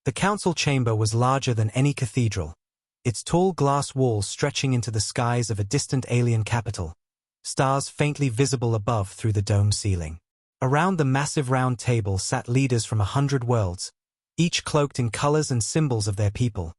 The council chamber was larger than any cathedral, its tall glass walls stretching into the skies of a distant alien capital, stars faintly visible above through the dome ceiling. Around the massive round table sat leaders from 100 worlds, each cloaked in colors and symbols of their people,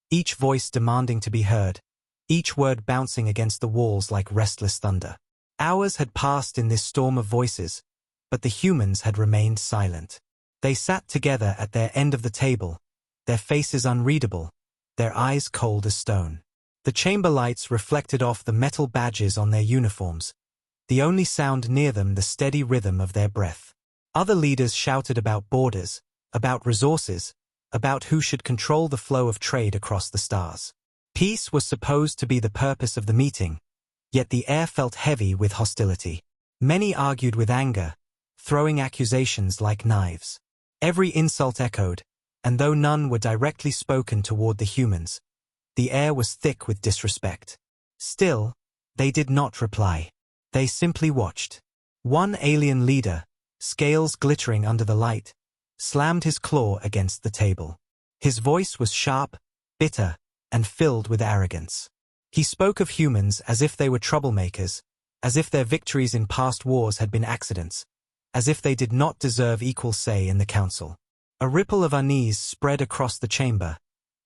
each voice demanding to be heard, each word bouncing against the walls like restless thunder. Hours had passed in this storm of voices, but the humans had remained silent. They sat together at their end of the table, their faces unreadable, their eyes cold as stone. The chamber lights reflected off the metal badges on their uniforms, the only sound near them the steady rhythm of their breath. Other leaders shouted about borders, about resources, about who should control the flow of trade across the stars. Peace was supposed to be the purpose of the meeting, yet the air felt heavy with hostility. Many argued with anger, throwing accusations like knives. Every insult echoed, and though none were directly spoken toward the humans, the air was thick with disrespect. Still, they did not reply. They simply watched. One alien leader, scales glittering under the light, slammed his claw against the table. His voice was sharp, bitter, and filled with arrogance. He spoke of humans as if they were troublemakers, as if their victories in past wars had been accidents, as if they did not deserve equal say in the council. A ripple of unease spread across the chamber,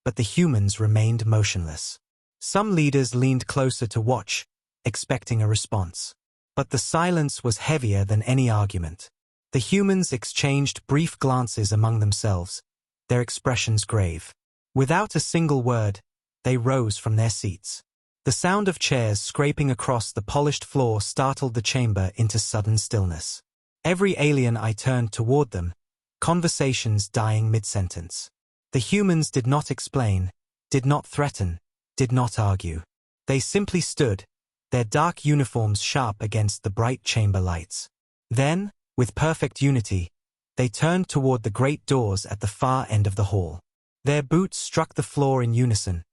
but the humans remained motionless. Some leaders leaned closer to watch, expecting a response. But the silence was heavier than any argument. The humans exchanged brief glances among themselves, their expressions grave. Without a single word, they rose from their seats. The sound of chairs scraping across the polished floor startled the chamber into sudden stillness. Every alien I turned toward them, conversations dying mid-sentence. The humans did not explain, did not threaten, did not argue. They simply stood, their dark uniforms sharp against the bright chamber lights. Then, with perfect unity, they turned toward the great doors at the far end of the hall. Their boots struck the floor in unison,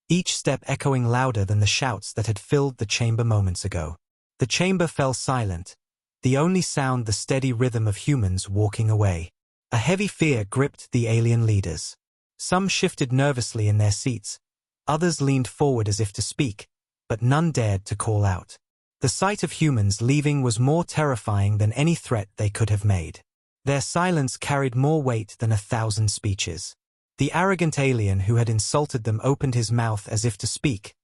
each step echoing louder than the shouts that had filled the chamber moments ago. The chamber fell silent, the only sound the steady rhythm of humans walking away. A heavy fear gripped the alien leaders. Some shifted nervously in their seats, others leaned forward as if to speak, but none dared to call out. The sight of humans leaving was more terrifying than any threat they could have made. Their silence carried more weight than 1,000 speeches. The arrogant alien who had insulted them opened his mouth as if to speak,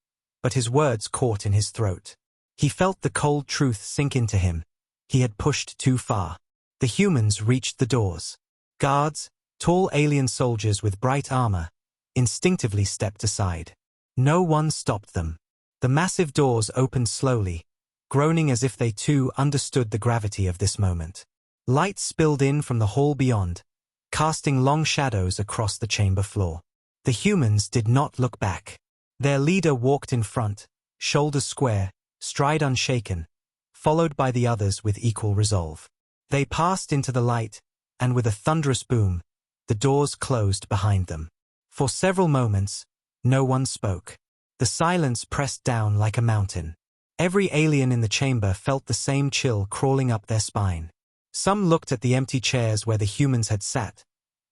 but his words caught in his throat. He felt the cold truth sink into him. He had pushed too far. The humans reached the doors. Guards, tall alien soldiers with bright armor, instinctively stepped aside. No one stopped them. The massive doors opened slowly, groaning as if they too understood the gravity of this moment. Light spilled in from the hall beyond, casting long shadows across the chamber floor. The humans did not look back. Their leader walked in front, shoulders square, stride unshaken, followed by the others with equal resolve. They passed into the light, and with a thunderous boom, the doors closed behind them. For several moments, no one spoke. The silence pressed down like a mountain. Every alien in the chamber felt the same chill crawling up their spine. Some looked at the empty chairs where the humans had sat,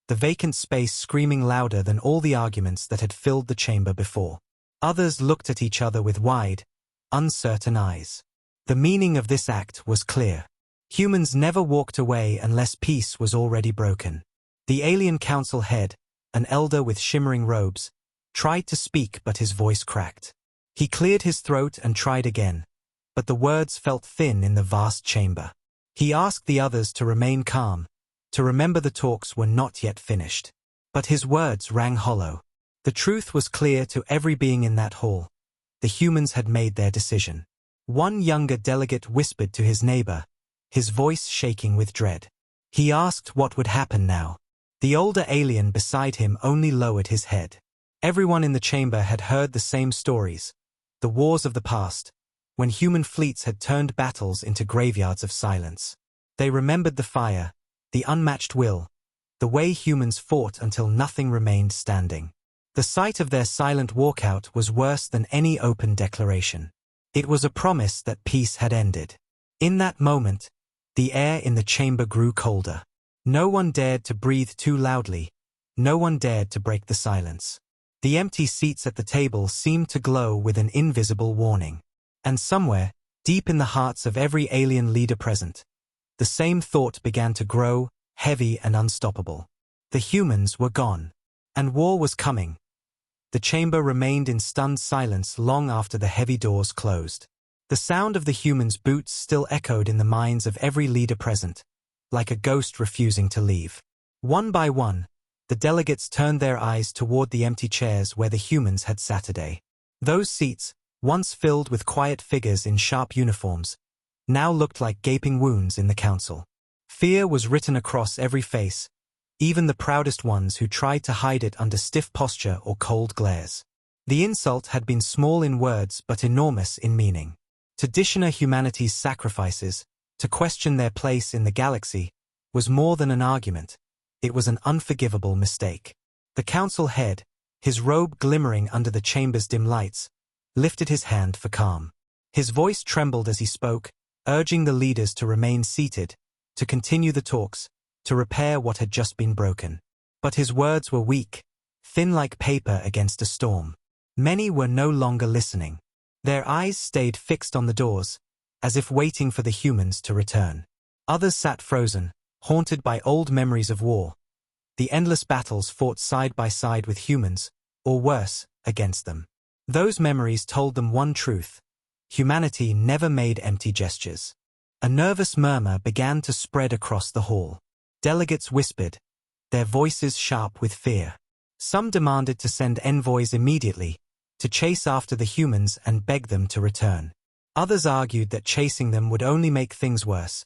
the vacant space screaming louder than all the arguments that had filled the chamber before. Others looked at each other with wide, uncertain eyes. The meaning of this act was clear. Humans never walked away unless peace was already broken. The alien council head, an elder with shimmering robes, tried to speak but his voice cracked. He cleared his throat and tried again, but the words felt thin in the vast chamber. He asked the others to remain calm, to remember the talks were not yet finished. But his words rang hollow. The truth was clear to every being in that hall. The humans had made their decision. One younger delegate whispered to his neighbor, his voice shaking with dread. He asked what would happen now. The older alien beside him only lowered his head. Everyone in the chamber had heard the same stories, the wars of the past, when human fleets had turned battles into graveyards of silence. They remembered the fire, the unmatched will, the way humans fought until nothing remained standing. The sight of their silent walkout was worse than any open declaration. It was a promise that peace had ended. In that moment, the air in the chamber grew colder. No one dared to breathe too loudly, no one dared to break the silence. The empty seats at the table seemed to glow with an invisible warning. And somewhere, deep in the hearts of every alien leader present, the same thought began to grow, heavy and unstoppable. The humans were gone. And war was coming. The chamber remained in stunned silence long after the heavy doors closed. The sound of the humans' boots still echoed in the minds of every leader present, like a ghost refusing to leave. One by one, the delegates turned their eyes toward the empty chairs where the humans had sat today. Those seats, once filled with quiet figures in sharp uniforms, now looked like gaping wounds in the council. Fear was written across every face, even the proudest ones who tried to hide it under stiff posture or cold glares. The insult had been small in words but enormous in meaning. To dishonor humanity's sacrifices, to question their place in the galaxy, was more than an argument. It was an unforgivable mistake. The council head, his robe glimmering under the chamber's dim lights, lifted his hand for calm. His voice trembled as he spoke, urging the leaders to remain seated, to continue the talks, to repair what had just been broken. But his words were weak, thin like paper against a storm. Many were no longer listening. Their eyes stayed fixed on the doors, as if waiting for the humans to return. Others sat frozen, haunted by old memories of war, the endless battles fought side by side with humans, or worse, against them. Those memories told them one truth: humanity never made empty gestures. A nervous murmur began to spread across the hall. Delegates whispered, their voices sharp with fear. Some demanded to send envoys immediately, to chase after the humans and beg them to return. Others argued that chasing them would only make things worse,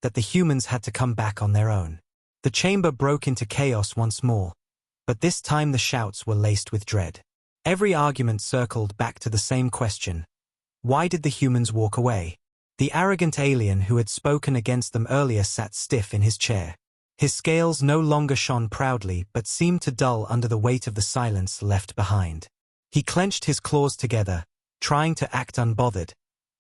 that the humans had to come back on their own. The chamber broke into chaos once more, but this time the shouts were laced with dread. Every argument circled back to the same question: why did the humans walk away? The arrogant alien who had spoken against them earlier sat stiff in his chair. His scales no longer shone proudly but seemed to dull under the weight of the silence left behind. He clenched his claws together, trying to act unbothered,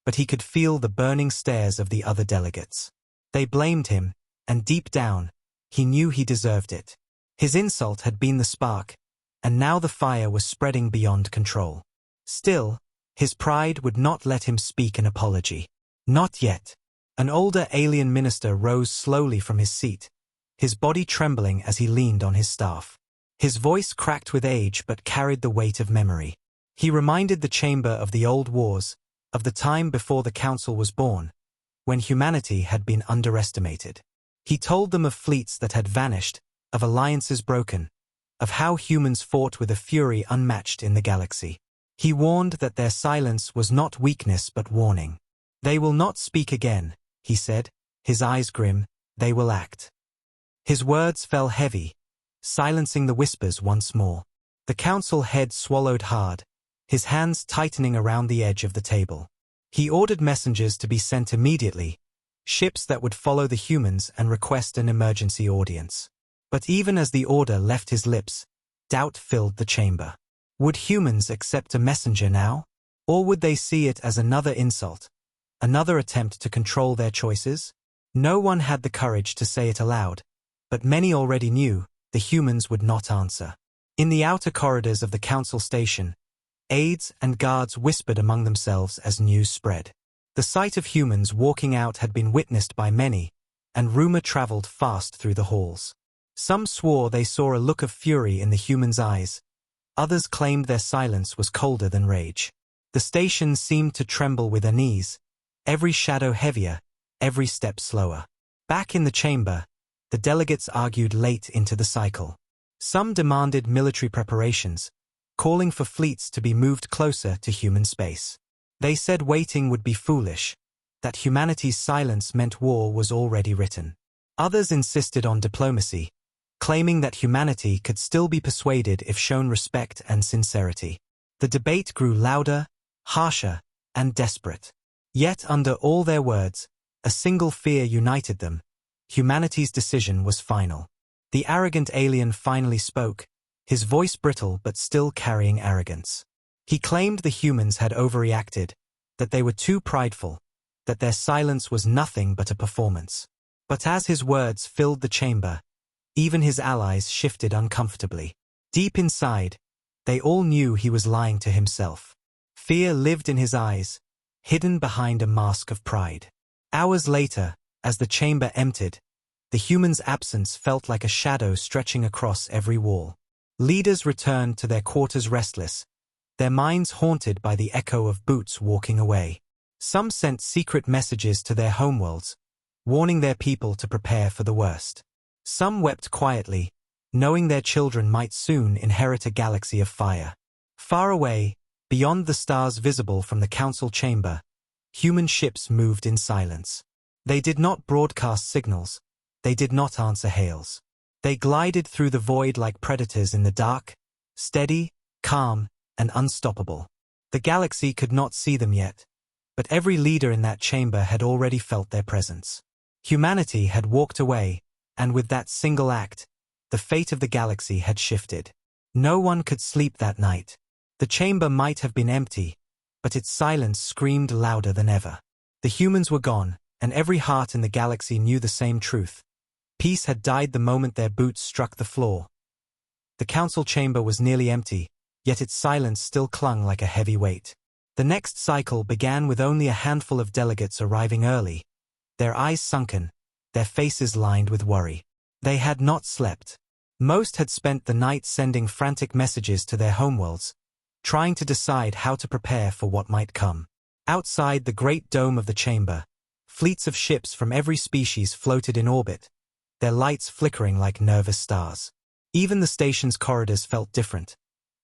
but he could feel the burning stares of the other delegates. They blamed him, and deep down, he knew he deserved it. His insult had been the spark, and now the fire was spreading beyond control. Still, his pride would not let him speak an apology. Not yet. An older alien minister rose slowly from his seat, his body trembling as he leaned on his staff. His voice cracked with age but carried the weight of memory. He reminded the chamber of the old wars, of the time before the council was born, when humanity had been underestimated. He told them of fleets that had vanished, of alliances broken, of how humans fought with a fury unmatched in the galaxy. He warned that their silence was not weakness but warning. They will not speak again, he said, his eyes grim, they will act. His words fell heavy, silencing the whispers once more. The council head swallowed hard, his hands tightening around the edge of the table. He ordered messengers to be sent immediately, ships that would follow the humans and request an emergency audience. But even as the order left his lips, doubt filled the chamber. Would humans accept a messenger now? Or would they see it as another insult, another attempt to control their choices? No one had the courage to say it aloud, but many already knew the humans would not answer. In the outer corridors of the council station, aides and guards whispered among themselves as news spread. The sight of humans walking out had been witnessed by many, and rumor traveled fast through the halls. Some swore they saw a look of fury in the humans' eyes. Others claimed their silence was colder than rage. The station seemed to tremble with unease, every shadow heavier, every step slower. Back in the chamber, the delegates argued late into the cycle. Some demanded military preparations, calling for fleets to be moved closer to human space. They said waiting would be foolish, that humanity's silence meant war was already written. Others insisted on diplomacy, claiming that humanity could still be persuaded if shown respect and sincerity. The debate grew louder, harsher, and desperate. Yet under all their words, a single fear united them: humanity's decision was final. The arrogant alien finally spoke, his voice brittle but still carrying arrogance. He claimed the humans had overreacted, that they were too prideful, that their silence was nothing but a performance. But as his words filled the chamber, Even his allies shifted uncomfortably. Deep inside, they all knew he was lying to himself. Fear lived in his eyes, hidden behind a mask of pride. Hours later, as the chamber emptied, the humans' absence felt like a shadow stretching across every wall. Leaders returned to their quarters restless, their minds haunted by the echo of boots walking away. Some sent secret messages to their homeworlds, warning their people to prepare for the worst. Some wept quietly, knowing their children might soon inherit a galaxy of fire. Far away, beyond the stars visible from the council chamber, human ships moved in silence. They did not broadcast signals, they did not answer hails. They glided through the void like predators in the dark, steady, calm, and unstoppable. The galaxy could not see them yet, but every leader in that chamber had already felt their presence. Humanity had walked away, and with that single act, the fate of the galaxy had shifted. No one could sleep that night. The chamber might have been empty, but its silence screamed louder than ever. The humans were gone, and every heart in the galaxy knew the same truth. Peace had died the moment their boots struck the floor. The council chamber was nearly empty, yet its silence still clung like a heavy weight. The next cycle began with only a handful of delegates arriving early, their eyes sunken, their faces lined with worry. They had not slept. Most had spent the night sending frantic messages to their homeworlds, trying to decide how to prepare for what might come. Outside the great dome of the chamber, fleets of ships from every species floated in orbit, their lights flickering like nervous stars. Even the station's corridors felt different.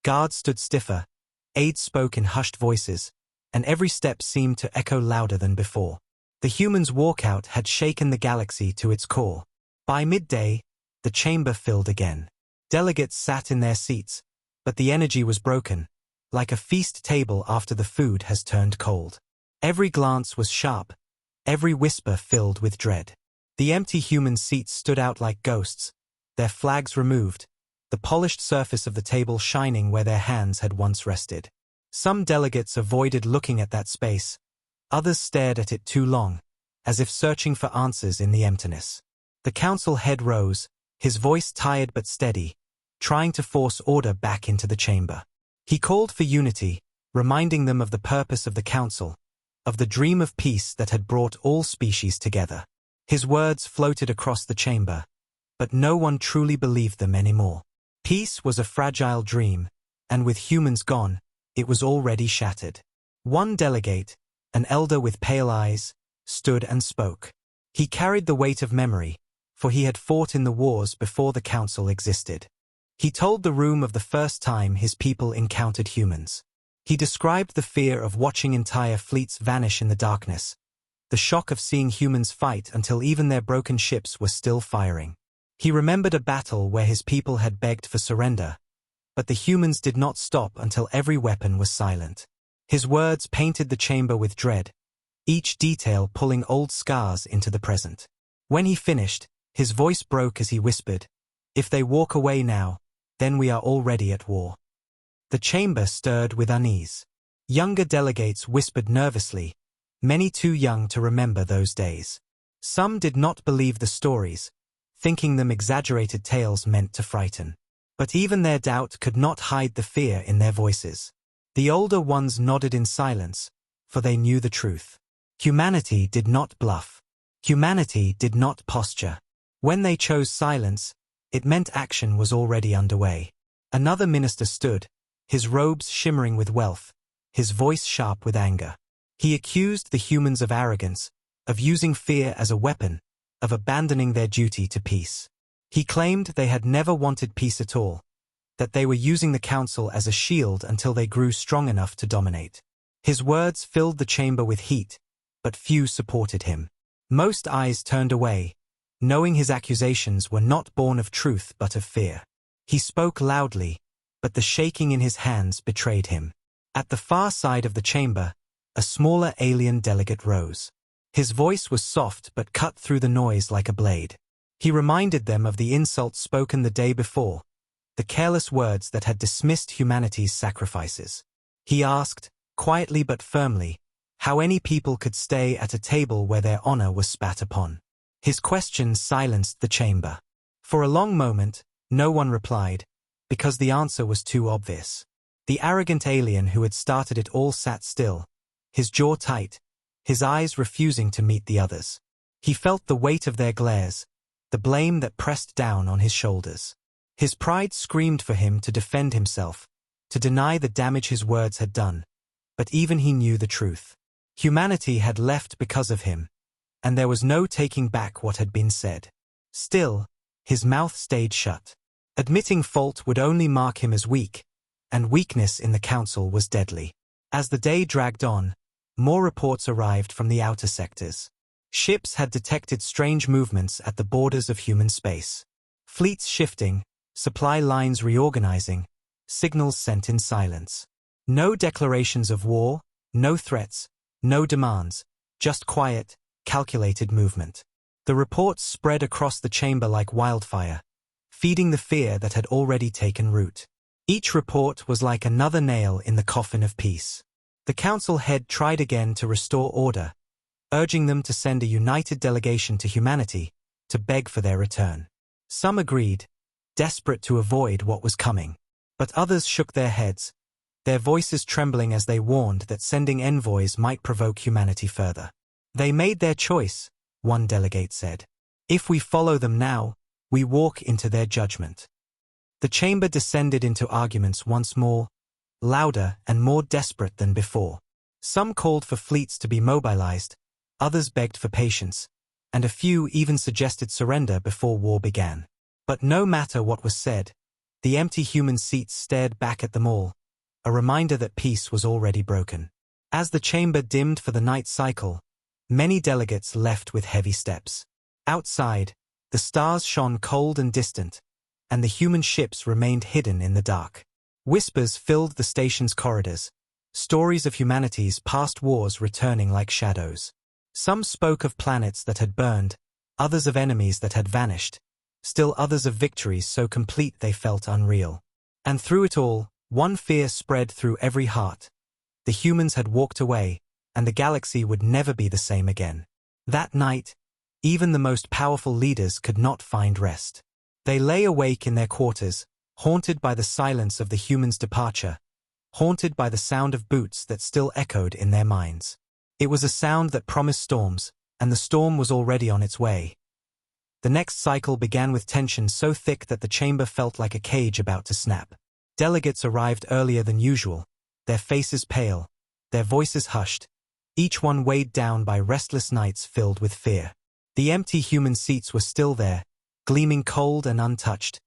Guards stood stiffer, aides spoke in hushed voices, and every step seemed to echo louder than before. The humans' walkout had shaken the galaxy to its core. By midday, the chamber filled again. Delegates sat in their seats, but the energy was broken, like a feast table after the food has turned cold. Every glance was sharp, every whisper filled with dread. The empty human seats stood out like ghosts, their flags removed, the polished surface of the table shining where their hands had once rested. Some delegates avoided looking at that space, others stared at it too long, as if searching for answers in the emptiness. The council head rose, his voice tired but steady, trying to force order back into the chamber. He called for unity, reminding them of the purpose of the council, of the dream of peace that had brought all species together. His words floated across the chamber, but no one truly believed them anymore. Peace was a fragile dream, and with humans gone, it was already shattered. One delegate, an elder with pale eyes, stood and spoke. He carried the weight of memory, for he had fought in the wars before the council existed. He told the room of the first time his people encountered humans. He described the fear of watching entire fleets vanish in the darkness, the shock of seeing humans fight until even their broken ships were still firing. He remembered a battle where his people had begged for surrender, but the humans did not stop until every weapon was silent. His words painted the chamber with dread, each detail pulling old scars into the present. When he finished, his voice broke as he whispered, "If they walk away now, then we are already at war." The chamber stirred with unease. Younger delegates whispered nervously, many too young to remember those days. Some did not believe the stories, thinking them exaggerated tales meant to frighten. But even their doubt could not hide the fear in their voices. The older ones nodded in silence, for they knew the truth. Humanity did not bluff. Humanity did not posture. When they chose silence, it meant action was already underway. Another minister stood, his robes shimmering with wealth, his voice sharp with anger. He accused the humans of arrogance, of using fear as a weapon, of abandoning their duty to peace. He claimed they had never wanted peace at all, that they were using the council as a shield until they grew strong enough to dominate. His words filled the chamber with heat, but few supported him. Most eyes turned away, knowing his accusations were not born of truth but of fear. He spoke loudly, but the shaking in his hands betrayed him. At the far side of the chamber, a smaller alien delegate rose. His voice was soft but cut through the noise like a blade. He reminded them of the insults spoken the day before, the careless words that had dismissed humanity's sacrifices. He asked, quietly but firmly, how any people could stay at a table where their honor was spat upon. His questions silenced the chamber. For a long moment, no one replied, because the answer was too obvious. The arrogant alien who had started it all sat still, his jaw tight, his eyes refusing to meet the others. He felt the weight of their glares, the blame that pressed down on his shoulders. His pride screamed for him to defend himself, to deny the damage his words had done, but even he knew the truth. Humanity had left because of him, and there was no taking back what had been said. Still, his mouth stayed shut. Admitting fault would only mark him as weak, and weakness in the council was deadly. As the day dragged on, more reports arrived from the outer sectors. Ships had detected strange movements at the borders of human space. Fleets shifting, supply lines reorganizing, signals sent in silence. No declarations of war, no threats, no demands, just quiet, calculated movement. The reports spread across the chamber like wildfire, feeding the fear that had already taken root. Each report was like another nail in the coffin of peace. The council head tried again to restore order, urging them to send a united delegation to humanity to beg for their return. Some agreed, desperate to avoid what was coming. But others shook their heads, their voices trembling as they warned that sending envoys might provoke humanity further. They made their choice, one delegate said. If we follow them now, we walk into their judgment. The chamber descended into arguments once more, louder and more desperate than before. Some called for fleets to be mobilized, others begged for patience, and a few even suggested surrender before war began. But no matter what was said, the empty human seats stared back at them all, a reminder that peace was already broken. As the chamber dimmed for the night cycle, many delegates left with heavy steps. Outside, the stars shone cold and distant, and the human ships remained hidden in the dark. Whispers filled the station's corridors, stories of humanity's past wars returning like shadows. Some spoke of planets that had burned, others of enemies that had vanished, still others of victories so complete they felt unreal. And through it all, one fear spread through every heart. The humans had walked away, and the galaxy would never be the same again. That night, even the most powerful leaders could not find rest. They lay awake in their quarters, haunted by the silence of the humans' departure, haunted by the sound of boots that still echoed in their minds. It was a sound that promised storms, and the storm was already on its way. The next cycle began with tension so thick that the chamber felt like a cage about to snap. Delegates arrived earlier than usual, their faces pale, their voices hushed, each one weighed down by restless nights filled with fear. The empty human seats were still there, gleaming cold and untouched,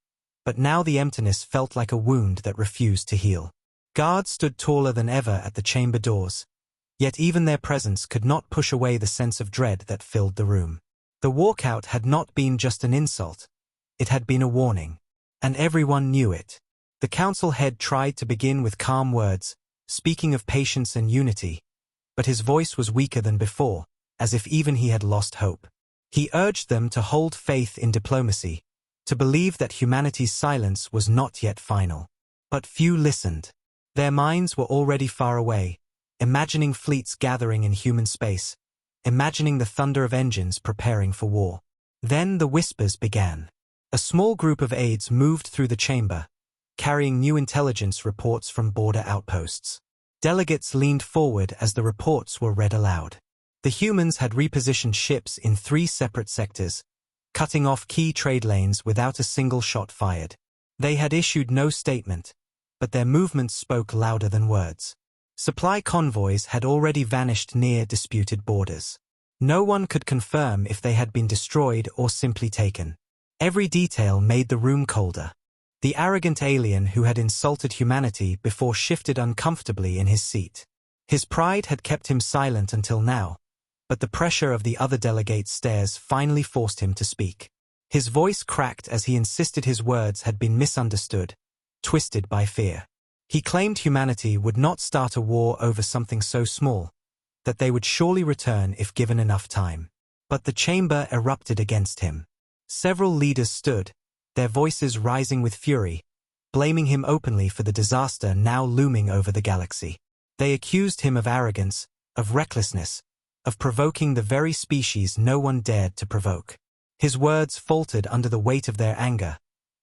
but now the emptiness felt like a wound that refused to heal. Guards stood taller than ever at the chamber doors, yet even their presence could not push away the sense of dread that filled the room. The walkout had not been just an insult, it had been a warning, and everyone knew it. The council head tried to begin with calm words, speaking of patience and unity, but his voice was weaker than before, as if even he had lost hope. He urged them to hold faith in diplomacy, to believe that humanity's silence was not yet final. But few listened. Their minds were already far away, imagining fleets gathering in human space, imagining the thunder of engines preparing for war. Then the whispers began. A small group of aides moved through the chamber, carrying new intelligence reports from border outposts. Delegates leaned forward as the reports were read aloud. The humans had repositioned ships in 3 separate sectors, cutting off key trade lanes without a single shot fired. They had issued no statement, but their movements spoke louder than words. Supply convoys had already vanished near disputed borders. No one could confirm if they had been destroyed or simply taken. Every detail made the room colder. The arrogant alien who had insulted humanity before shifted uncomfortably in his seat. His pride had kept him silent until now, but the pressure of the other delegates' stares finally forced him to speak. His voice cracked as he insisted his words had been misunderstood, twisted by fear. He claimed humanity would not start a war over something so small, that they would surely return if given enough time. But the chamber erupted against him. Several leaders stood, their voices rising with fury, blaming him openly for the disaster now looming over the galaxy. They accused him of arrogance, of recklessness, of provoking the very species no one dared to provoke. His words faltered under the weight of their anger,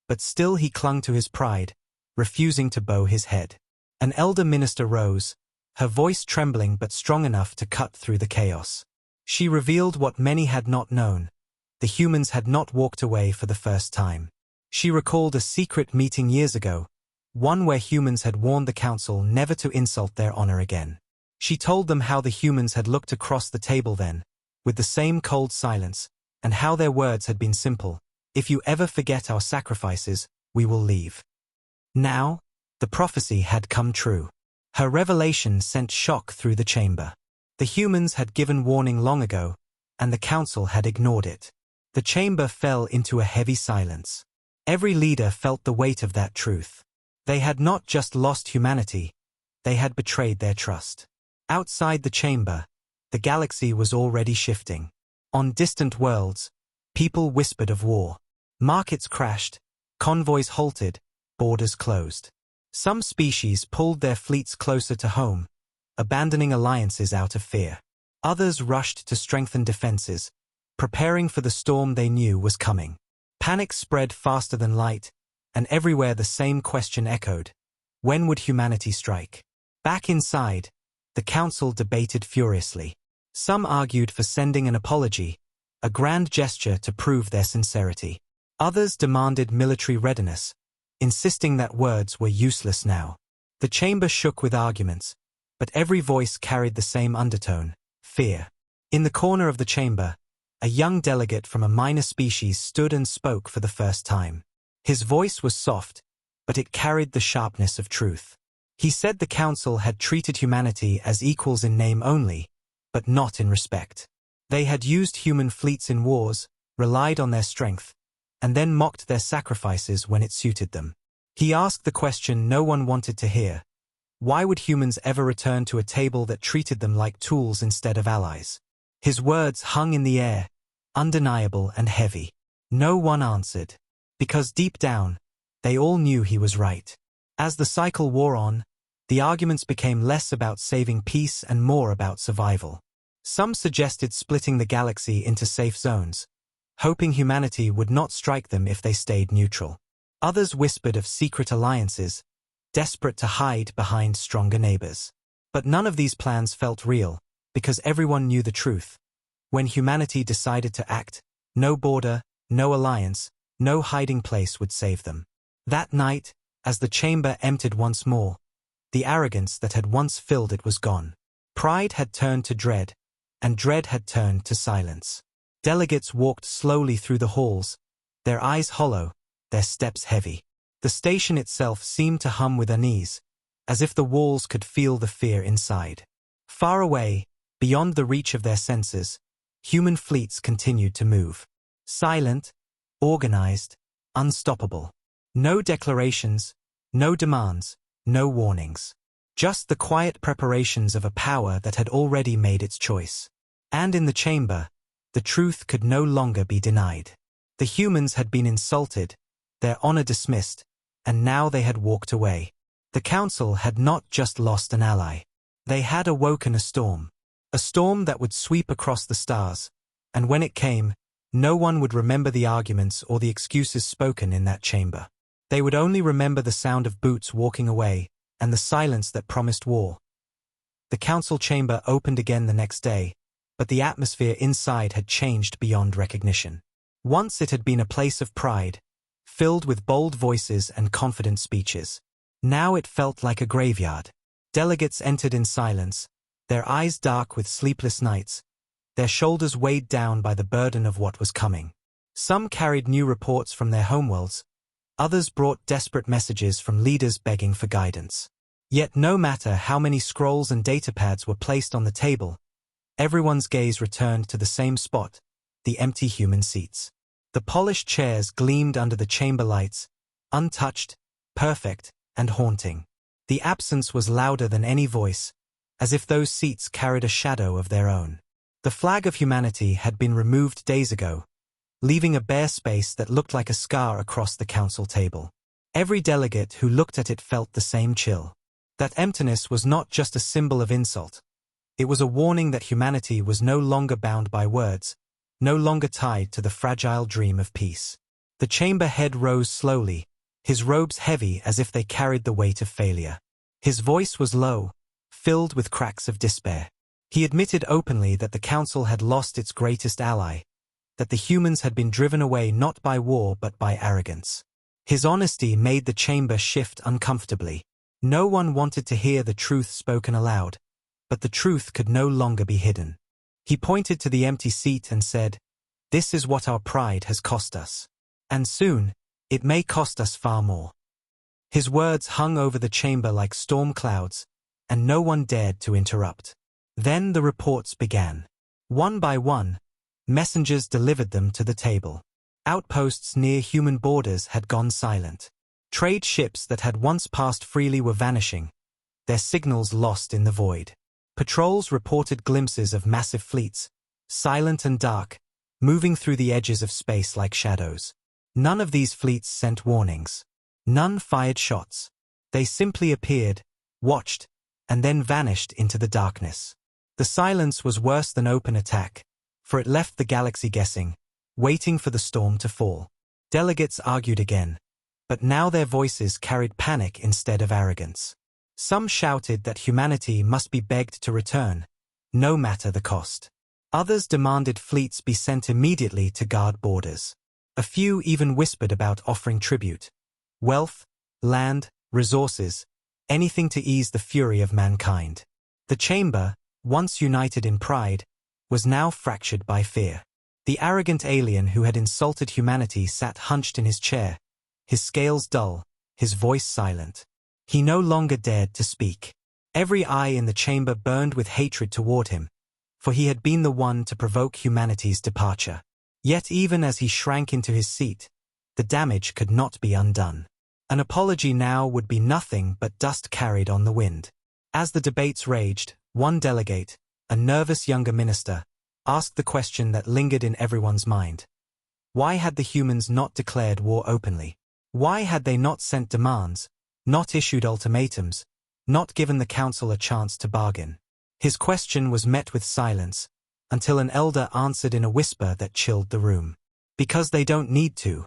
but still he clung to his pride, refusing to bow his head. An elder minister rose, her voice trembling but strong enough to cut through the chaos. She revealed what many had not known. The humans had not walked away for the first time. She recalled a secret meeting years ago, one where humans had warned the council never to insult their honor again. She told them how the humans had looked across the table then, with the same cold silence, and how their words had been simple: "If you ever forget our sacrifices, we will leave." Now, the prophecy had come true. Her revelation sent shock through the chamber. The humans had given warning long ago, and the council had ignored it. The chamber fell into a heavy silence. Every leader felt the weight of that truth. They had not just lost humanity, they had betrayed their trust. Outside the chamber, the galaxy was already shifting. On distant worlds, people whispered of war. Markets crashed, convoys halted, borders closed. Some species pulled their fleets closer to home, abandoning alliances out of fear. Others rushed to strengthen defenses, preparing for the storm they knew was coming. Panic spread faster than light, and everywhere the same question echoed: when would humanity strike? Back inside, the council debated furiously. Some argued for sending an apology, a grand gesture to prove their sincerity. Others demanded military readiness, insisting that words were useless now. The chamber shook with arguments, but every voice carried the same undertone: fear. In the corner of the chamber, a young delegate from a minor species stood and spoke for the first time. His voice was soft, but it carried the sharpness of truth. He said the council had treated humanity as equals in name only, but not in respect. They had used human fleets in wars, relied on their strength, and then mocked their sacrifices when it suited them. He asked the question no one wanted to hear: why would humans ever return to a table that treated them like tools instead of allies? His words hung in the air, undeniable and heavy. No one answered, because deep down, they all knew he was right. As the cycle wore on, the arguments became less about saving peace and more about survival. Some suggested splitting the galaxy into safe zones, hoping humanity would not strike them if they stayed neutral. Others whispered of secret alliances, desperate to hide behind stronger neighbors. But none of these plans felt real, because everyone knew the truth. When humanity decided to act, no border, no alliance, no hiding place would save them. That night, as the chamber emptied once more, the arrogance that had once filled it was gone. Pride had turned to dread, and dread had turned to silence. Delegates walked slowly through the halls, their eyes hollow, their steps heavy. The station itself seemed to hum with unease, as if the walls could feel the fear inside. Far away, beyond the reach of their senses, human fleets continued to move. Silent, organized, unstoppable. No declarations, no demands, no warnings. Just the quiet preparations of a power that had already made its choice. And in the chamber, the truth could no longer be denied. The humans had been insulted, their honor dismissed, and now they had walked away. The council had not just lost an ally. They had awoken a storm that would sweep across the stars, and when it came, no one would remember the arguments or the excuses spoken in that chamber. They would only remember the sound of boots walking away, and the silence that promised war. The council chamber opened again the next day, but the atmosphere inside had changed beyond recognition. Once it had been a place of pride, filled with bold voices and confident speeches. Now it felt like a graveyard. Delegates entered in silence, their eyes dark with sleepless nights, their shoulders weighed down by the burden of what was coming. Some carried new reports from their homeworlds, others brought desperate messages from leaders begging for guidance. Yet no matter how many scrolls and datapads were placed on the table, everyone's gaze returned to the same spot, the empty human seats. The polished chairs gleamed under the chamber lights, untouched, perfect, and haunting. The absence was louder than any voice, as if those seats carried a shadow of their own. The flag of humanity had been removed days ago, leaving a bare space that looked like a scar across the council table. Every delegate who looked at it felt the same chill. That emptiness was not just a symbol of insult. It was a warning that humanity was no longer bound by words, no longer tied to the fragile dream of peace. The chamber head rose slowly, his robes heavy as if they carried the weight of failure. His voice was low, filled with cracks of despair. He admitted openly that the council had lost its greatest ally, that the humans had been driven away not by war but by arrogance. His honesty made the chamber shift uncomfortably. No one wanted to hear the truth spoken aloud, but the truth could no longer be hidden. He pointed to the empty seat and said, "This is what our pride has cost us. And soon, it may cost us far more." His words hung over the chamber like storm clouds, and no one dared to interrupt. Then the reports began. One by one, messengers delivered them to the table. Outposts near human borders had gone silent. Trade ships that had once passed freely were vanishing, their signals lost in the void. Patrols reported glimpses of massive fleets, silent and dark, moving through the edges of space like shadows. None of these fleets sent warnings. None fired shots. They simply appeared, watched, and then vanished into the darkness. The silence was worse than open attack, for it left the galaxy guessing, waiting for the storm to fall. Delegates argued again, but now their voices carried panic instead of arrogance. Some shouted that humanity must be begged to return, no matter the cost. Others demanded fleets be sent immediately to guard borders. A few even whispered about offering tribute. Wealth, land, resources, anything to ease the fury of mankind. The chamber, once united in pride, was now fractured by fear. The arrogant alien who had insulted humanity sat hunched in his chair, his scales dull, his voice silent. He no longer dared to speak. Every eye in the chamber burned with hatred toward him, for he had been the one to provoke humanity's departure. Yet even as he shrank into his seat, the damage could not be undone. An apology now would be nothing but dust carried on the wind. As the debates raged, one delegate, a nervous younger minister, asked the question that lingered in everyone's mind. Why had the humans not declared war openly? Why had they not sent demands, not issued ultimatums, not given the council a chance to bargain? His question was met with silence, until an elder answered in a whisper that chilled the room. Because they don't need to.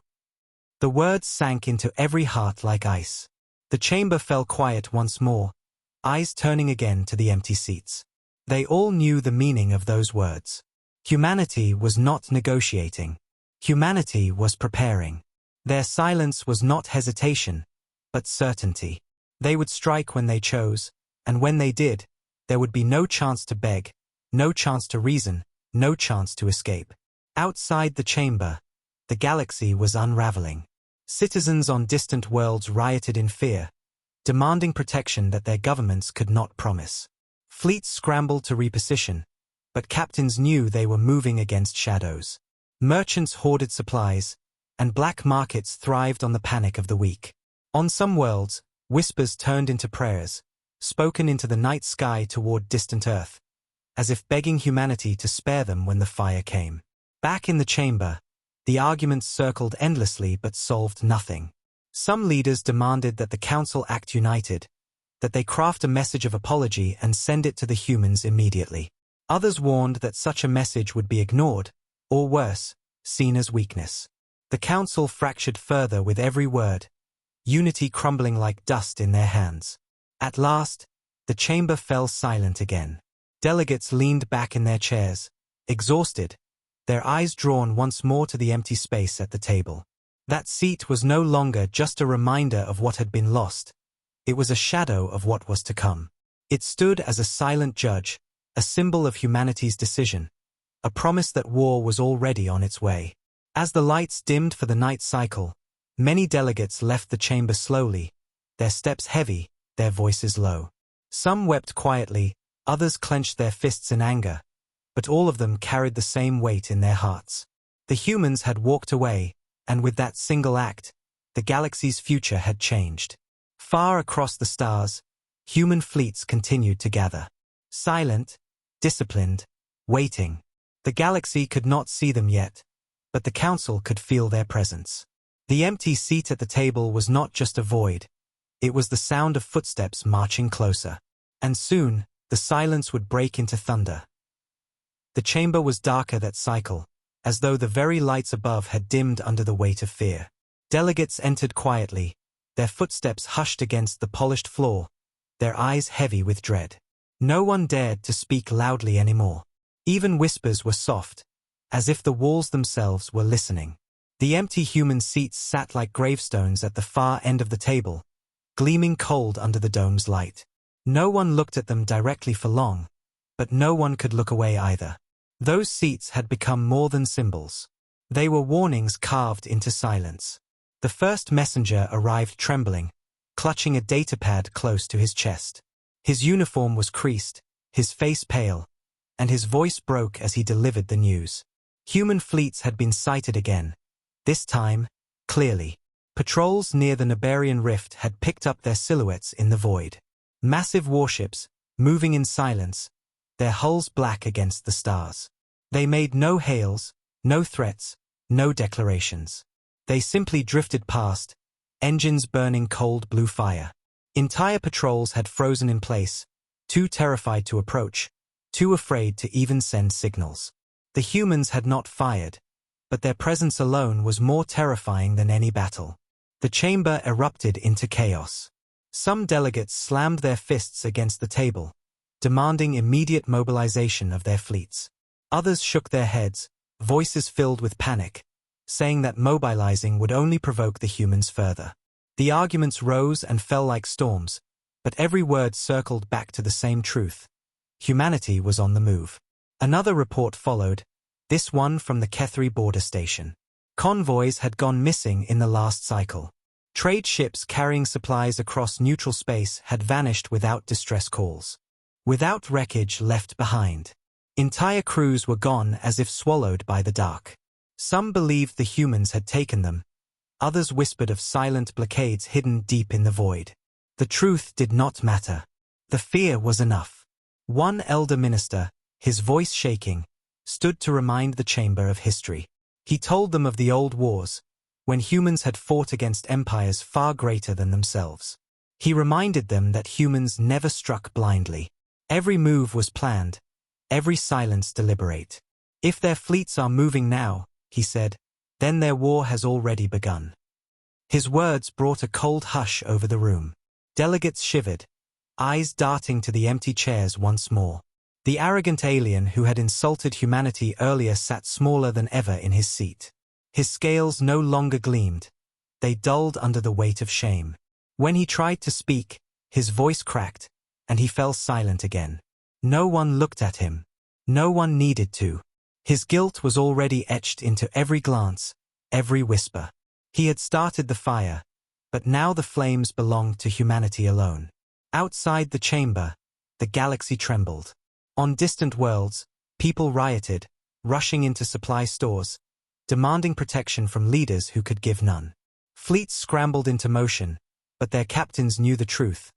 The words sank into every heart like ice. The chamber fell quiet once more, eyes turning again to the empty seats. They all knew the meaning of those words. Humanity was not negotiating. Humanity was preparing. Their silence was not hesitation, but certainty. They would strike when they chose, and when they did, there would be no chance to beg, no chance to reason, no chance to escape. Outside the chamber, the galaxy was unraveling. Citizens on distant worlds rioted in fear, demanding protection that their governments could not promise. Fleets scrambled to reposition, but captains knew they were moving against shadows. Merchants hoarded supplies, and black markets thrived on the panic of the weak. On some worlds, whispers turned into prayers, spoken into the night sky toward distant Earth, as if begging humanity to spare them when the fire came. Back in the chamber, the arguments circled endlessly but solved nothing. Some leaders demanded that the council act united, that they craft a message of apology and send it to the humans immediately. Others warned that such a message would be ignored, or worse, seen as weakness. The council fractured further with every word, unity crumbling like dust in their hands. At last, the chamber fell silent again. Delegates leaned back in their chairs, exhausted, their eyes drawn once more to the empty space at the table. That seat was no longer just a reminder of what had been lost. It was a shadow of what was to come. It stood as a silent judge, a symbol of humanity's decision, a promise that war was already on its way. As the lights dimmed for the night cycle, many delegates left the chamber slowly, their steps heavy, their voices low. Some wept quietly, others clenched their fists in anger, but all of them carried the same weight in their hearts. The humans had walked away, and with that single act, the galaxy's future had changed. Far across the stars, human fleets continued to gather. Silent, disciplined, waiting. The galaxy could not see them yet, but the council could feel their presence. The empty seat at the table was not just a void, it was the sound of footsteps marching closer. And soon, the silence would break into thunder. The chamber was darker that cycle, as though the very lights above had dimmed under the weight of fear. Delegates entered quietly, their footsteps hushed against the polished floor, their eyes heavy with dread. No one dared to speak loudly anymore. Even whispers were soft, as if the walls themselves were listening. The empty human seats sat like gravestones at the far end of the table, gleaming cold under the dome's light. No one looked at them directly for long, but no one could look away either. Those seats had become more than symbols. They were warnings carved into silence. The first messenger arrived trembling, clutching a datapad close to his chest. His uniform was creased, his face pale, and his voice broke as he delivered the news. Human fleets had been sighted again, this time, clearly. Patrols near the Nibarian Rift had picked up their silhouettes in the void. Massive warships, moving in silence, their hulls black against the stars. They made no hails, no threats, no declarations. They simply drifted past, engines burning cold blue fire. Entire patrols had frozen in place, too terrified to approach, too afraid to even send signals. The humans had not fired, but their presence alone was more terrifying than any battle. The chamber erupted into chaos. Some delegates slammed their fists against the table, demanding immediate mobilization of their fleets. Others shook their heads, voices filled with panic, saying that mobilizing would only provoke the humans further. The arguments rose and fell like storms, but every word circled back to the same truth. Humanity was on the move. Another report followed, this one from the Kethri border station. Convoys had gone missing in the last cycle. Trade ships carrying supplies across neutral space had vanished without distress calls. Without wreckage left behind. Entire crews were gone as if swallowed by the dark. Some believed the humans had taken them. Others whispered of silent blockades hidden deep in the void. The truth did not matter. The fear was enough. One elder minister, his voice shaking, stood to remind the chamber of history. He told them of the old wars, when humans had fought against empires far greater than themselves. He reminded them that humans never struck blindly. Every move was planned, every silence deliberate. If their fleets are moving now, he said, then their war has already begun. His words brought a cold hush over the room. Delegates shivered, eyes darting to the empty chairs once more. The arrogant alien who had insulted humanity earlier sat smaller than ever in his seat. His scales no longer gleamed. They dulled under the weight of shame. When he tried to speak, his voice cracked, and he fell silent again. No one looked at him. No one needed to. His guilt was already etched into every glance, every whisper. He had started the fire, but now the flames belonged to humanity alone. Outside the chamber, the galaxy trembled. On distant worlds, people rioted, rushing into supply stores, demanding protection from leaders who could give none. Fleets scrambled into motion, but their captains knew the truth.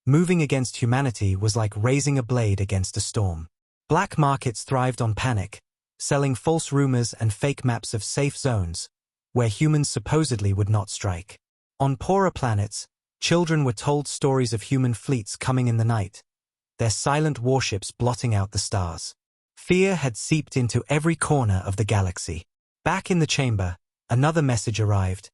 Moving against humanity was like raising a blade against a storm. Black markets thrived on panic, selling false rumors and fake maps of safe zones, where humans supposedly would not strike. On poorer planets, children were told stories of human fleets coming in the night, their silent warships blotting out the stars. Fear had seeped into every corner of the galaxy. Back in the chamber, another message arrived,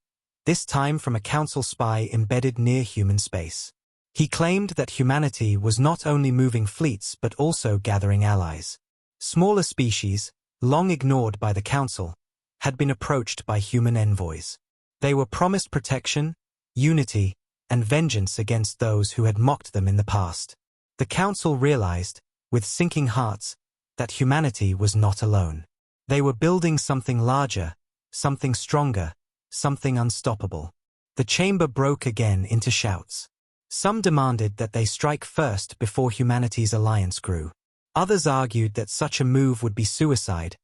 this time from a council spy embedded near human space. He claimed that humanity was not only moving fleets but also gathering allies. Smaller species, long ignored by the council, had been approached by human envoys. They were promised protection, unity, and vengeance against those who had mocked them in the past. The council realized, with sinking hearts, that humanity was not alone. They were building something larger, something stronger, something unstoppable. The chamber broke again into shouts. Some demanded that they strike first before humanity's alliance grew. Others argued that such a move would be suicide,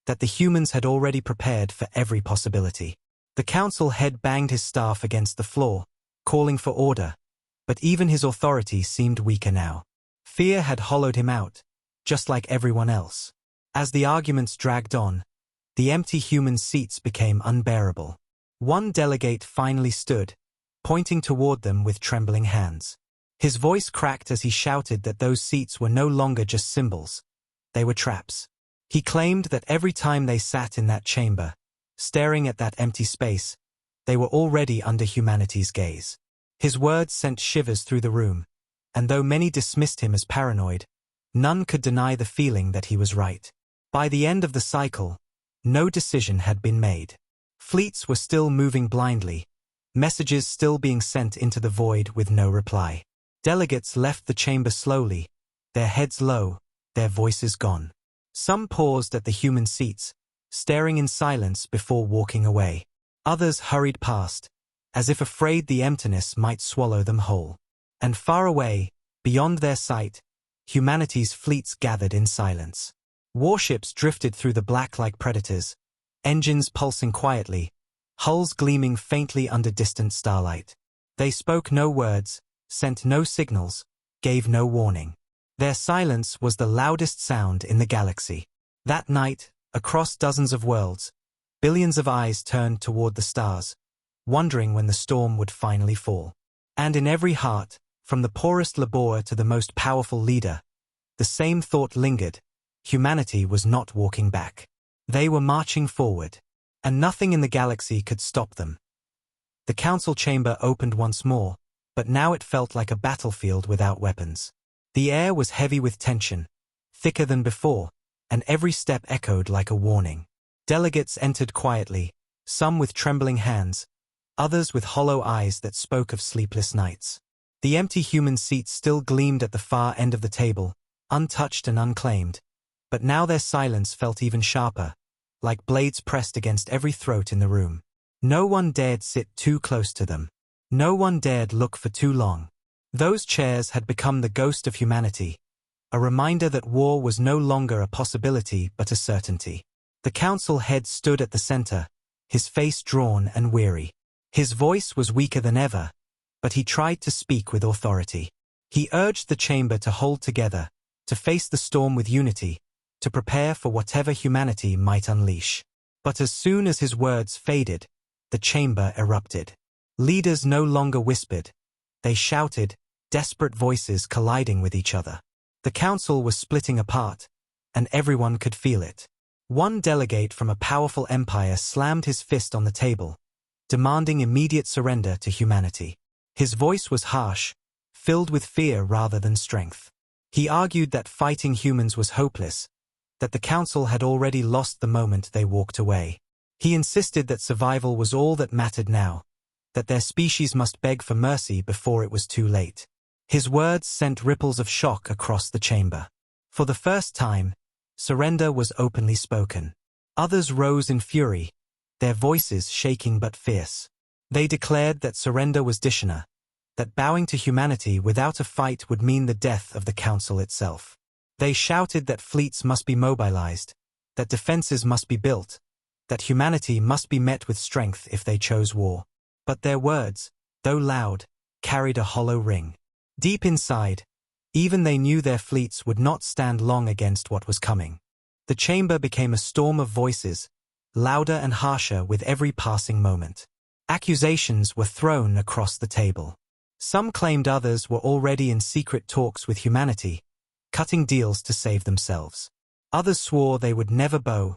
that the humans had already prepared for every possibility. The council head banged his staff against the floor, calling for order, but even his authority seemed weaker now. Fear had hollowed him out, just like everyone else. As the arguments dragged on, the empty human seats became unbearable. One delegate finally stood, pointing toward them with trembling hands. His voice cracked as he shouted that those seats were no longer just symbols. They were traps. He claimed that every time they sat in that chamber, staring at that empty space, they were already under humanity's gaze. His words sent shivers through the room, and though many dismissed him as paranoid, none could deny the feeling that he was right. By the end of the cycle, no decision had been made. Fleets were still moving blindly, messages still being sent into the void with no reply. Delegates left the chamber slowly, their heads low, their voices gone. Some paused at the human seats, staring in silence before walking away. Others hurried past, as if afraid the emptiness might swallow them whole. And far away, beyond their sight, humanity's fleets gathered in silence. Warships drifted through the black like predators, engines pulsing quietly, hulls gleaming faintly under distant starlight. They spoke no words, sent no signals, gave no warning. Their silence was the loudest sound in the galaxy. That night, across dozens of worlds, billions of eyes turned toward the stars, wondering when the storm would finally fall. And in every heart, from the poorest laborer to the most powerful leader, the same thought lingered: humanity was not walking back. They were marching forward, and nothing in the galaxy could stop them. The council chamber opened once more, but now it felt like a battlefield without weapons. The air was heavy with tension, thicker than before, and every step echoed like a warning. Delegates entered quietly, some with trembling hands, others with hollow eyes that spoke of sleepless nights. The empty human seats still gleamed at the far end of the table, untouched and unclaimed, but now their silence felt even sharper, like blades pressed against every throat in the room. No one dared sit too close to them. No one dared look for too long. Those chairs had become the ghost of humanity, a reminder that war was no longer a possibility but a certainty. The council head stood at the center, his face drawn and weary. His voice was weaker than ever, but he tried to speak with authority. He urged the chamber to hold together, to face the storm with unity, to prepare for whatever humanity might unleash. But as soon as his words faded, the chamber erupted. Leaders no longer whispered. They shouted, desperate voices colliding with each other. The council was splitting apart, and everyone could feel it. One delegate from a powerful empire slammed his fist on the table, demanding immediate surrender to humanity. His voice was harsh, filled with fear rather than strength. He argued that fighting humans was hopeless, that the council had already lost the moment they walked away. He insisted that survival was all that mattered now, that their species must beg for mercy before it was too late. His words sent ripples of shock across the chamber. For the first time, surrender was openly spoken. Others rose in fury, their voices shaking but fierce. They declared that surrender was dishonor, that bowing to humanity without a fight would mean the death of the council itself. They shouted that fleets must be mobilized, that defenses must be built, that humanity must be met with strength if they chose war. But their words, though loud, carried a hollow ring. Deep inside, even they knew their fleets would not stand long against what was coming. The chamber became a storm of voices, louder and harsher with every passing moment. Accusations were thrown across the table. Some claimed others were already in secret talks with humanity, cutting deals to save themselves. Others swore they would never bow,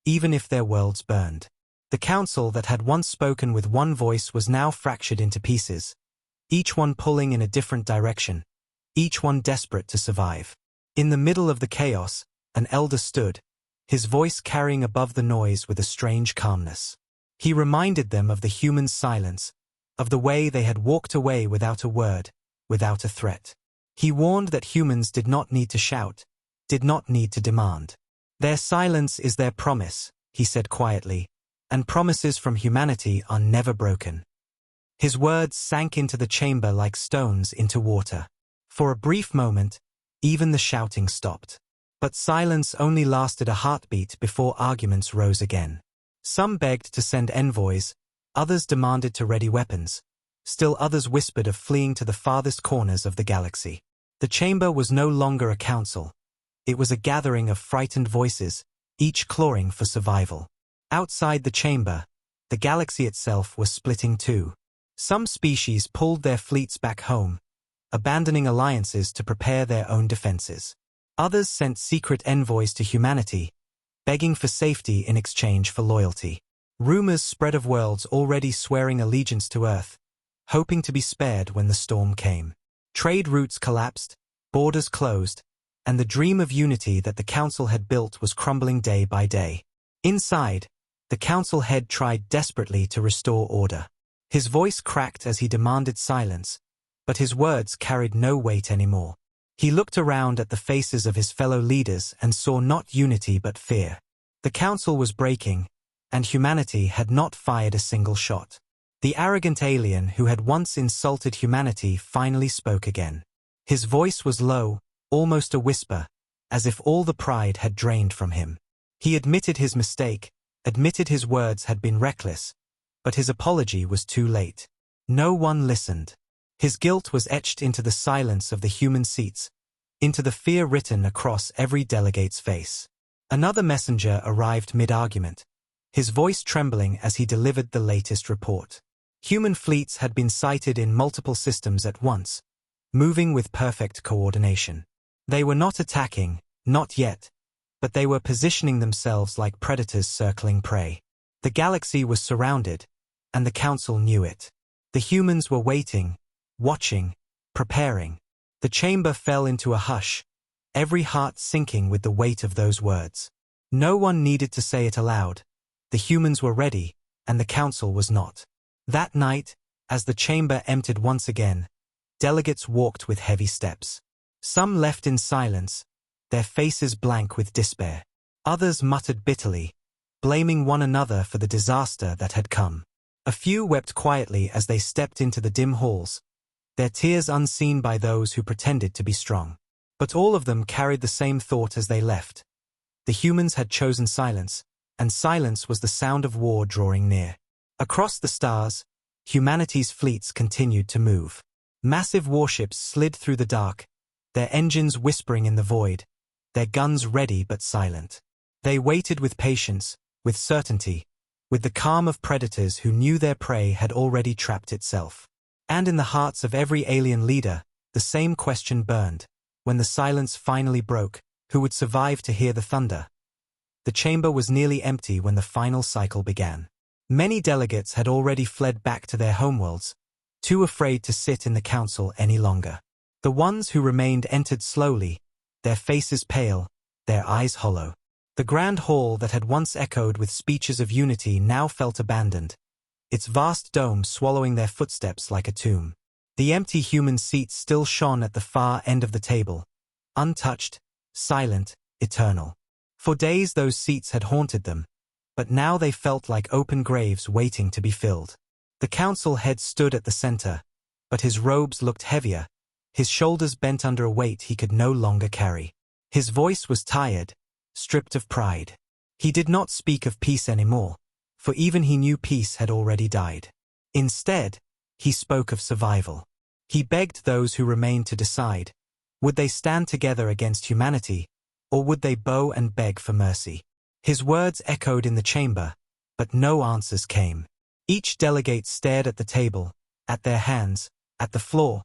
even if their worlds burned. The council that had once spoken with one voice was now fractured into pieces, each one pulling in a different direction, each one desperate to survive. In the middle of the chaos, an elder stood, his voice carrying above the noise with a strange calmness. He reminded them of the human silence, of the way they had walked away without a word, without a threat. He warned that humans did not need to shout, did not need to demand. Their silence is their promise, he said quietly, and promises from humanity are never broken. His words sank into the chamber like stones into water. For a brief moment, even the shouting stopped. But silence only lasted a heartbeat before arguments rose again. Some begged to send envoys, others demanded to ready weapons, still others whispered of fleeing to the farthest corners of the galaxy. The chamber was no longer a council. It was a gathering of frightened voices, each clawing for survival. Outside the chamber, the galaxy itself was splitting too. Some species pulled their fleets back home, abandoning alliances to prepare their own defenses. Others sent secret envoys to humanity, begging for safety in exchange for loyalty. Rumors spread of worlds already swearing allegiance to Earth, hoping to be spared when the storm came. Trade routes collapsed, borders closed, and the dream of unity that the Council had built was crumbling day by day. Inside, the Council head tried desperately to restore order. His voice cracked as he demanded silence, but his words carried no weight anymore. He looked around at the faces of his fellow leaders and saw not unity but fear. The Council was breaking, and humanity had not fired a single shot. The arrogant alien who had once insulted humanity finally spoke again. His voice was low, almost a whisper, as if all the pride had drained from him. He admitted his mistake, admitted his words had been reckless, but his apology was too late. No one listened. His guilt was etched into the silence of the human seats, into the fear written across every delegate's face. Another messenger arrived mid-argument, his voice trembling as he delivered the latest report. Human fleets had been sighted in multiple systems at once, moving with perfect coordination. They were not attacking, not yet, but they were positioning themselves like predators circling prey. The galaxy was surrounded, and the Council knew it. The humans were waiting, watching, preparing. The chamber fell into a hush, every heart sinking with the weight of those words. No one needed to say it aloud. The humans were ready, and the Council was not. That night, as the chamber emptied once again, delegates walked with heavy steps. Some left in silence, their faces blank with despair. Others muttered bitterly, blaming one another for the disaster that had come. A few wept quietly as they stepped into the dim halls, their tears unseen by those who pretended to be strong. But all of them carried the same thought as they left. The humans had chosen silence, and silence was the sound of war drawing near. Across the stars, humanity's fleets continued to move. Massive warships slid through the dark, their engines whispering in the void, their guns ready but silent. They waited with patience, with certainty, with the calm of predators who knew their prey had already trapped itself. And in the hearts of every alien leader, the same question burned. When the silence finally broke, who would survive to hear the thunder? The chamber was nearly empty when the final cycle began. Many delegates had already fled back to their homeworlds, too afraid to sit in the Council any longer. The ones who remained entered slowly, their faces pale, their eyes hollow. The grand hall that had once echoed with speeches of unity now felt abandoned, its vast dome swallowing their footsteps like a tomb. The empty human seats still shone at the far end of the table, untouched, silent, eternal. For days those seats had haunted them, but now they felt like open graves waiting to be filled. The Council head stood at the center, but his robes looked heavier, his shoulders bent under a weight he could no longer carry. His voice was tired, stripped of pride. He did not speak of peace anymore, for even he knew peace had already died. Instead, he spoke of survival. He begged those who remained to decide, would they stand together against humanity, or would they bow and beg for mercy? His words echoed in the chamber, but no answers came. Each delegate stared at the table, at their hands, at the floor,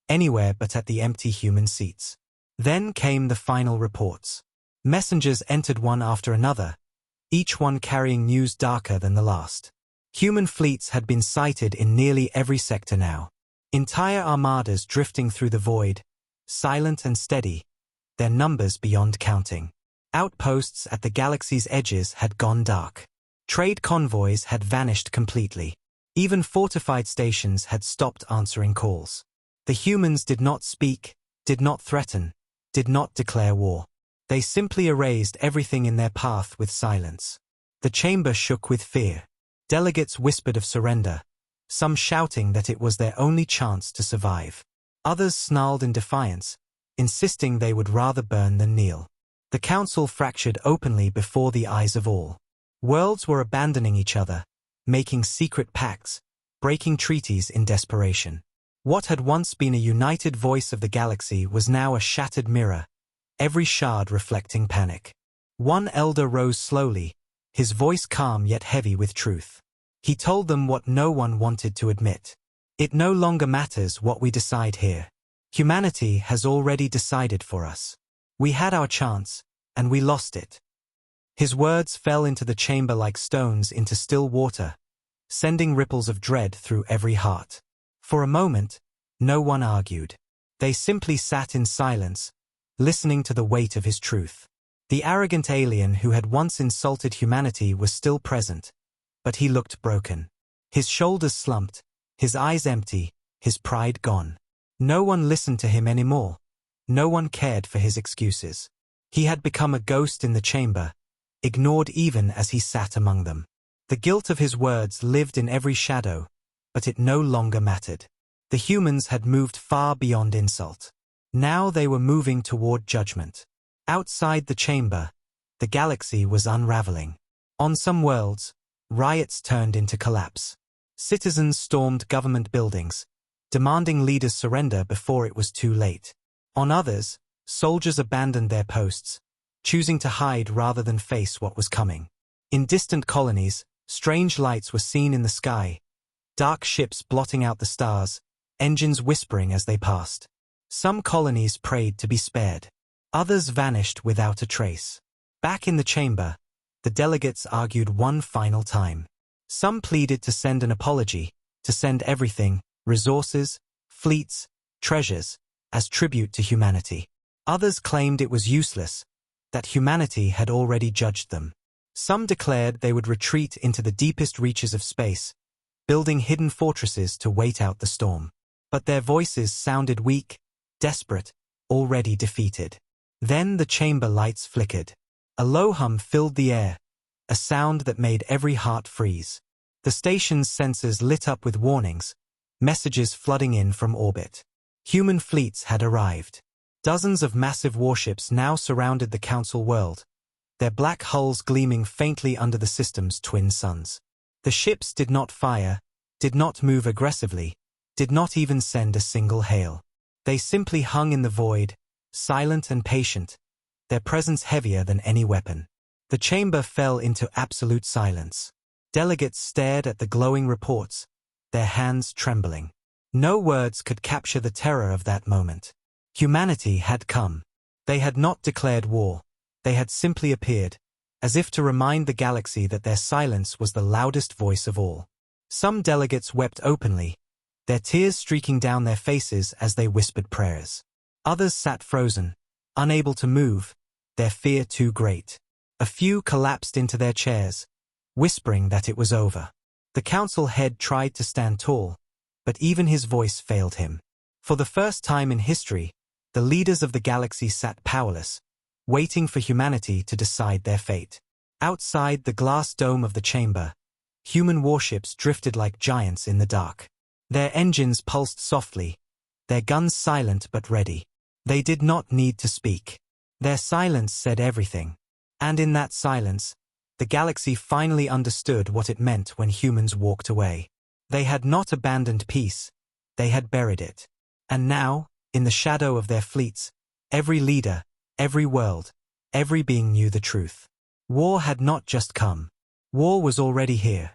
anywhere but at the empty human seats. Then came the final reports. Messengers entered one after another, each one carrying news darker than the last. Human fleets had been sighted in nearly every sector now. Entire armadas drifting through the void, silent and steady, their numbers beyond counting. Outposts at the galaxy's edges had gone dark. Trade convoys had vanished completely. Even fortified stations had stopped answering calls. The humans did not speak, did not threaten, did not declare war. They simply erased everything in their path with silence. The chamber shook with fear. Delegates whispered of surrender, some shouting that it was their only chance to survive. Others snarled in defiance, insisting they would rather burn than kneel. The Council fractured openly before the eyes of all. Worlds were abandoning each other, making secret pacts, breaking treaties in desperation. What had once been a united voice of the galaxy was now a shattered mirror, every shard reflecting panic. One elder rose slowly, his voice calm yet heavy with truth. He told them what no one wanted to admit. It no longer matters what we decide here. Humanity has already decided for us. We had our chance, and we lost it. His words fell into the chamber like stones into still water, sending ripples of dread through every heart. For a moment, no one argued. They simply sat in silence, listening to the weight of his truth. The arrogant alien who had once insulted humanity was still present, but he looked broken. His shoulders slumped, his eyes empty, his pride gone. No one listened to him anymore. No one cared for his excuses. He had become a ghost in the chamber, ignored even as he sat among them. The guilt of his words lived in every shadow, but it no longer mattered. The humans had moved far beyond insult. Now they were moving toward judgment. Outside the chamber, the galaxy was unraveling. On some worlds, riots turned into collapse. Citizens stormed government buildings, demanding leaders surrender before it was too late. On others, soldiers abandoned their posts, choosing to hide rather than face what was coming. In distant colonies, strange lights were seen in the sky, dark ships blotting out the stars, engines whispering as they passed. Some colonies prayed to be spared. Others vanished without a trace. Back in the chamber, the delegates argued one final time. Some pleaded to send an apology, to send everything, resources, fleets, treasures, as tribute to humanity. Others claimed it was useless, that humanity had already judged them. Some declared they would retreat into the deepest reaches of space, building hidden fortresses to wait out the storm. But their voices sounded weak, desperate, already defeated. Then the chamber lights flickered. A low hum filled the air, a sound that made every heart freeze. The station's sensors lit up with warnings, messages flooding in from orbit. Human fleets had arrived. Dozens of massive warships now surrounded the Council world, their black hulls gleaming faintly under the system's twin suns. The ships did not fire, did not move aggressively, did not even send a single hail. They simply hung in the void, silent and patient, their presence heavier than any weapon. The chamber fell into absolute silence. Delegates stared at the glowing reports, their hands trembling. No words could capture the terror of that moment. Humanity had come. They had not declared war. They had simply appeared, as if to remind the galaxy that their silence was the loudest voice of all. Some delegates wept openly, their tears streaking down their faces as they whispered prayers. Others sat frozen, unable to move, their fear too great. A few collapsed into their chairs, whispering that it was over. The council head tried to stand tall, but even his voice failed him. For the first time in history, the leaders of the galaxy sat powerless, waiting for humanity to decide their fate. Outside the glass dome of the chamber, human warships drifted like giants in the dark. Their engines pulsed softly, their guns silent but ready. They did not need to speak. Their silence said everything. And in that silence, the galaxy finally understood what it meant when humans walked away. They had not abandoned peace, they had buried it. And now, in the shadow of their fleets, every leader, every world, every being knew the truth. War had not just come. War was already here.